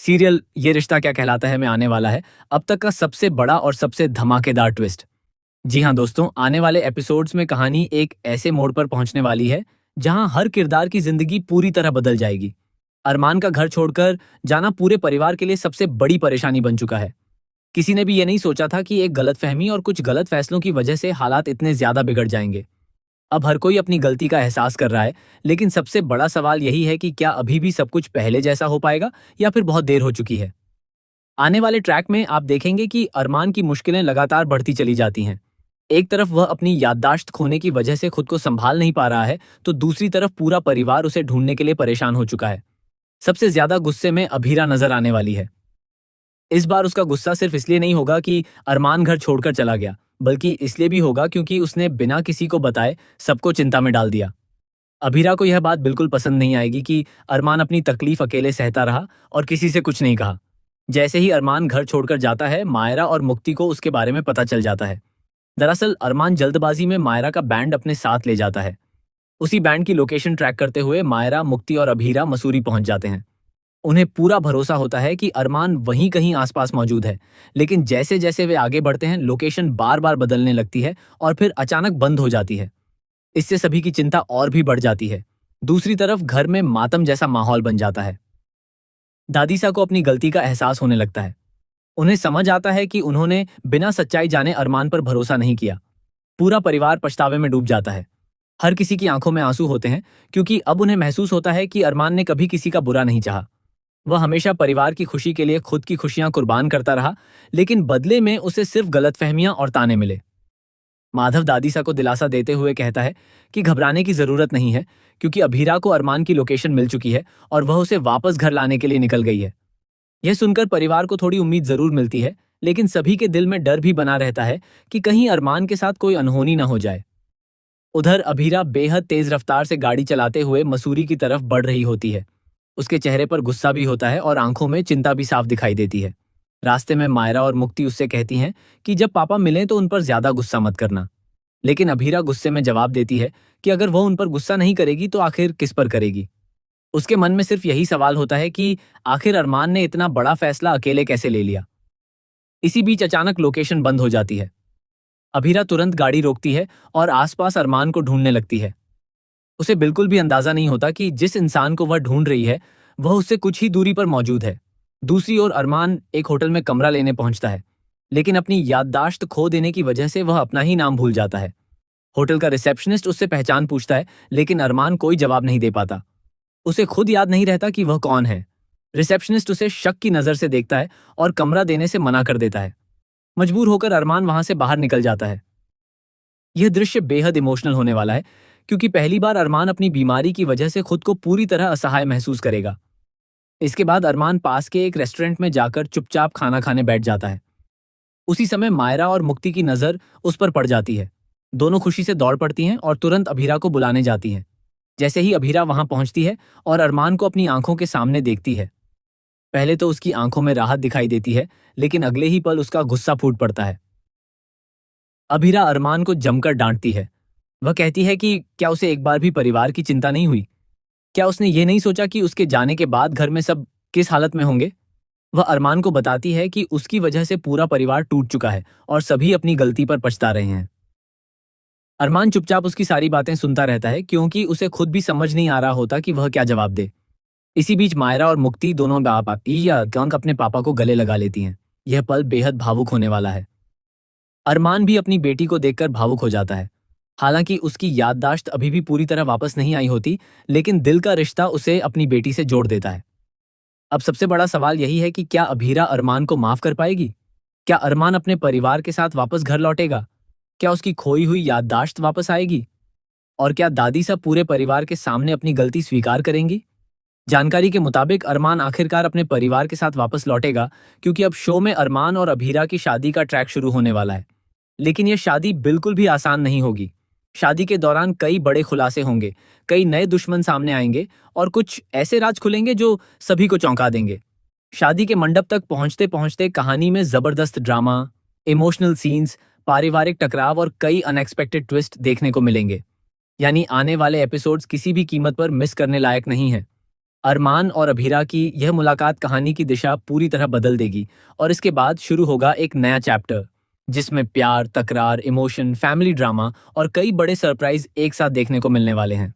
Serial ये रिश्ता क्या कहलाता है में आने वाला है अब तक का सबसे बड़ा और सबसे धमाकेदार ट्विस्ट। जी हाँ दोस्तों, आने वाले एपिसोड्स में कहानी एक ऐसे मोड़ पर पहुंचने वाली है जहां हर किरदार की जिंदगी पूरी तरह बदल जाएगी। अरमान का घर छोड़कर जाना पूरे परिवार के लिए सबसे बड़ी परेशानी बन चुका है। किसी ने भी ये नहीं सोचा था कि एक गलतफहमी और कुछ गलत फैसलों की वजह से हालात इतने ज्यादा बिगड़ जाएंगे। अब हर कोई अपनी गलती का एहसास कर रहा है, लेकिन सबसे बड़ा सवाल यही है कि क्या अभी भी सब कुछ पहले जैसा हो पाएगा या फिर बहुत देर हो चुकी है। आने वाले ट्रैक में आप देखेंगे कि अरमान की मुश्किलें लगातार बढ़ती चली जाती हैं। एक तरफ वह अपनी याददाश्त खोने की वजह से खुद को संभाल नहीं पा रहा है, तो दूसरी तरफ पूरा परिवार उसे ढूंढने के लिए परेशान हो चुका है। सबसे ज्यादा गुस्से में अभीरा नजर आने वाली है। इस बार उसका गुस्सा सिर्फ इसलिए नहीं होगा कि अरमान घर छोड़कर चला गया, बल्कि इसलिए भी होगा क्योंकि उसने बिना किसी को बताए सबको चिंता में डाल दिया। अभीरा को यह बात बिल्कुल पसंद नहीं आएगी कि अरमान अपनी तकलीफ अकेले सहता रहा और किसी से कुछ नहीं कहा। जैसे ही अरमान घर छोड़कर जाता है, मायरा और मुक्ति को उसके बारे में पता चल जाता है। दरअसल अरमान जल्दबाजी में मायरा का बैंड अपने साथ ले जाता है। उसी बैंड की लोकेशन ट्रैक करते हुए मायरा, मुक्ति और अभीरा मसूरी पहुंच जाते हैं। उन्हें पूरा भरोसा होता है कि अरमान वहीं कहीं आसपास मौजूद है, लेकिन जैसे जैसे वे आगे बढ़ते हैं लोकेशन बार बार बदलने लगती है और फिर अचानक बंद हो जाती है। इससे सभी की चिंता और भी बढ़ जाती है। दूसरी तरफ घर में मातम जैसा माहौल बन जाता है। दादीसा को अपनी गलती का एहसास होने लगता है। उन्हें समझ आता है कि उन्होंने बिना सच्चाई जाने अरमान पर भरोसा नहीं किया। पूरा परिवार पछतावे में डूब जाता है। हर किसी की आंखों में आंसू होते हैं, क्योंकि अब उन्हें महसूस होता है कि अरमान ने कभी किसी का बुरा नहीं चाहा। वह हमेशा परिवार की खुशी के लिए खुद की खुशियां कुर्बान करता रहा, लेकिन बदले में उसे सिर्फ गलतफहमियां और ताने मिले। माधव दादीसा को दिलासा देते हुए कहता है कि घबराने की जरूरत नहीं है, क्योंकि अभीरा को अरमान की लोकेशन मिल चुकी है और वह उसे वापस घर लाने के लिए निकल गई है। यह सुनकर परिवार को थोड़ी उम्मीद जरूर मिलती है, लेकिन सभी के दिल में डर भी बना रहता है कि कहीं अरमान के साथ कोई अनहोनी न हो जाए। उधर अभीरा बेहद तेज रफ्तार से गाड़ी चलाते हुए मसूरी की तरफ बढ़ रही होती है। उसके चेहरे पर गुस्सा भी होता है और आंखों में चिंता भी साफ दिखाई देती है। रास्ते में मायरा और मुक्ति उससे कहती हैं कि जब पापा मिलें तो उन पर ज्यादा गुस्सा मत करना। लेकिन अभीरा गुस्से में जवाब देती है कि अगर वह उन पर गुस्सा नहीं करेगी तो आखिर किस पर करेगी। उसके मन में सिर्फ यही सवाल होता है कि आखिर अरमान ने इतना बड़ा फैसला अकेले कैसे ले लिया। इसी बीच अचानक लोकेशन बंद हो जाती है। अभीरा तुरंत गाड़ी रोकती है और आसपास अरमान को ढूंढने लगती है। उसे बिल्कुल भी अंदाजा नहीं होता कि जिस इंसान को वह ढूंढ रही है वह उससे कुछ ही दूरी पर मौजूद है। दूसरी ओर अरमान एक होटल में कमरा लेने पहुंचता है, लेकिन अपनी याददाश्त खो देने की वजह से वह अपना ही नाम भूल जाता है। होटल का रिसेप्शनिस्ट उससे पहचान पूछता है, लेकिन अरमान कोई जवाब नहीं दे पाता। उसे खुद याद नहीं रहता कि वह कौन है। रिसेप्शनिस्ट उसे शक की नजर से देखता है और कमरा देने से मना कर देता है। मजबूर होकर अरमान वहां से बाहर निकल जाता है। यह दृश्य बेहद इमोशनल होने वाला है, क्योंकि पहली बार अरमान अपनी बीमारी की वजह से खुद को पूरी तरह असहाय महसूस करेगा। इसके बाद अरमान पास के एक रेस्टोरेंट में जाकर चुपचाप खाना खाने बैठ जाता है। उसी समय मायरा और मुक्ति की नजर उस पर पड़ जाती है। दोनों खुशी से दौड़ पड़ती हैं और तुरंत अभीरा को बुलाने जाती हैं। जैसे ही अभीरा वहां पहुंचती है और अरमान को अपनी आंखों के सामने देखती है, पहले तो उसकी आंखों में राहत दिखाई देती है, लेकिन अगले ही पल उसका गुस्सा फूट पड़ता है। अभीरा अरमान को जमकर डांटती है। वह कहती है कि क्या उसे एक बार भी परिवार की चिंता नहीं हुई? क्या उसने ये नहीं सोचा कि उसके जाने के बाद घर में सब किस हालत में होंगे? वह अरमान को बताती है कि उसकी वजह से पूरा परिवार टूट चुका है और सभी अपनी गलती पर पछता रहे हैं। अरमान चुपचाप उसकी सारी बातें सुनता रहता है, क्योंकि उसे खुद भी समझ नहीं आ रहा होता कि वह क्या जवाब दे। इसी बीच मायरा और मुक्ति दोनों बाप या गंग अपने पापा को गले लगा लेती हैं। यह पल बेहद भावुक होने वाला है। अरमान भी अपनी बेटी को देखकर भावुक हो जाता है। हालांकि उसकी याददाश्त अभी भी पूरी तरह वापस नहीं आई होती, लेकिन दिल का रिश्ता उसे अपनी बेटी से जोड़ देता है। अब सबसे बड़ा सवाल यही है कि क्या अभीरा अरमान को माफ कर पाएगी? क्या अरमान अपने परिवार के साथ वापस घर लौटेगा? क्या उसकी खोई हुई याददाश्त वापस आएगी? और क्या दादी सब पूरे परिवार के सामने अपनी गलती स्वीकार करेंगी? जानकारी के मुताबिक अरमान आखिरकार अपने परिवार के साथ वापस लौटेगा, क्योंकि अब शो में अरमान और अभीरा की शादी का ट्रैक शुरू होने वाला है। लेकिन यह शादी बिल्कुल भी आसान नहीं होगी। शादी के दौरान कई बड़े खुलासे होंगे, कई नए दुश्मन सामने आएंगे और कुछ ऐसे राज खुलेंगे जो सभी को चौंका देंगे। शादी के मंडप तक पहुंचते पहुंचते कहानी में जबरदस्त ड्रामा, इमोशनल सीन्स, पारिवारिक टकराव और कई अनएक्सपेक्टेड ट्विस्ट देखने को मिलेंगे। यानी आने वाले एपिसोड्स किसी भी कीमत पर मिस करने लायक नहीं है। अरमान और अभीरा की यह मुलाकात कहानी की दिशा पूरी तरह बदल देगी और इसके बाद शुरू होगा एक नया चैप्टर जिसमें प्यार, तकरार, इमोशन, फैमिली ड्रामा और कई बड़े सरप्राइज एक साथ देखने को मिलने वाले हैं।